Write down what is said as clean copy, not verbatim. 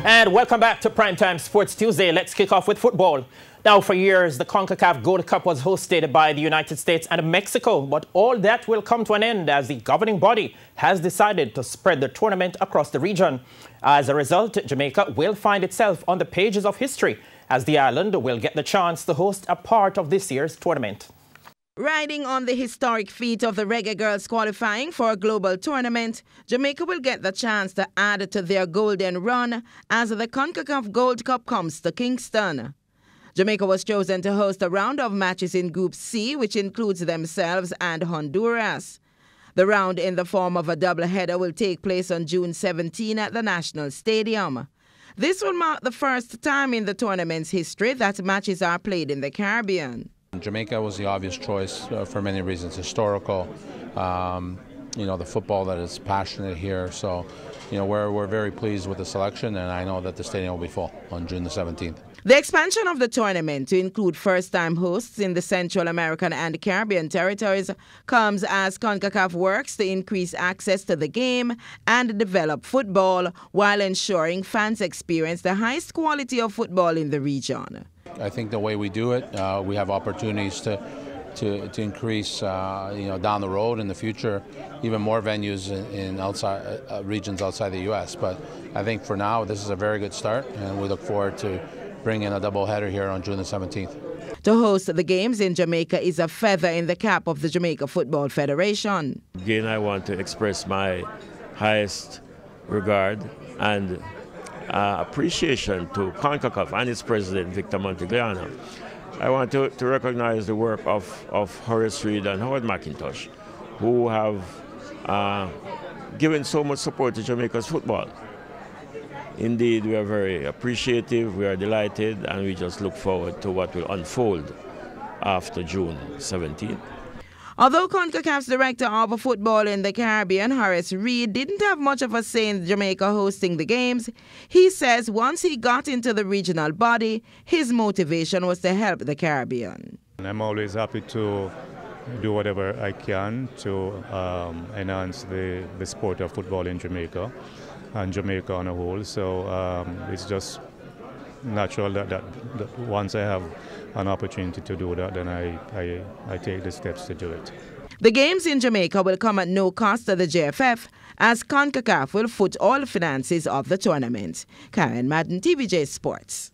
And welcome back to Primetime Sports Tuesday. Let's kick off with football. Now, for years, the CONCACAF Gold Cup was hosted by the United States and Mexico, but all that will come to an end as the governing body has decided to spread the tournament across the region. As a result, Jamaica will find itself on the pages of history as the island will get the chance to host a part of this year's tournament. Riding on the historic feat of the Reggae Girls qualifying for a global tournament, Jamaica will get the chance to add to their golden run as the CONCACAF Gold Cup comes to Kingston. Jamaica was chosen to host a round of matches in Group C, which includes themselves and Honduras. The round in the form of a doubleheader will take place on June 17 at the National Stadium. This will mark the first time in the tournament's history that matches are played in the Caribbean. Jamaica was the obvious choice for many reasons. Historical, the football that is passionate here. So, we're very pleased with the selection, and I know that the stadium will be full on June the 17th. The expansion of the tournament to include first-time hosts in the Central American and Caribbean territories comes as CONCACAF works to increase access to the game and develop football while ensuring fans experience the highest quality of football in the region. I think the way we do it, we have opportunities to increase, down the road in the future, even more venues in outside regions outside the U.S. But I think for now, this is a very good start, and we look forward to bringing a doubleheader here on June the 17th. To host the games in Jamaica is a feather in the cap of the Jamaica Football Federation. Again, I want to express my highest regard and appreciation to CONCACAF and its president, Victor Montegliano. I want to recognize the work of Horace Reed and Howard McIntosh, who have given so much support to Jamaica's football. Indeed, we are very appreciative, we are delighted, and we just look forward to what will unfold after June 17th. Although CONCACAF's director of football in the Caribbean, Horace Reed, didn't have much of a say in Jamaica hosting the games, he says once he got into the regional body, his motivation was to help the Caribbean. I'm always happy to do whatever I can to enhance the sport of football in Jamaica and Jamaica on a whole. So it's just natural that once I have an opportunity to do that, then I take the steps to do it. The games in Jamaica will come at no cost to the JFF, as CONCACAF will foot all finances of the tournament. Karen Madden, TVJ Sports.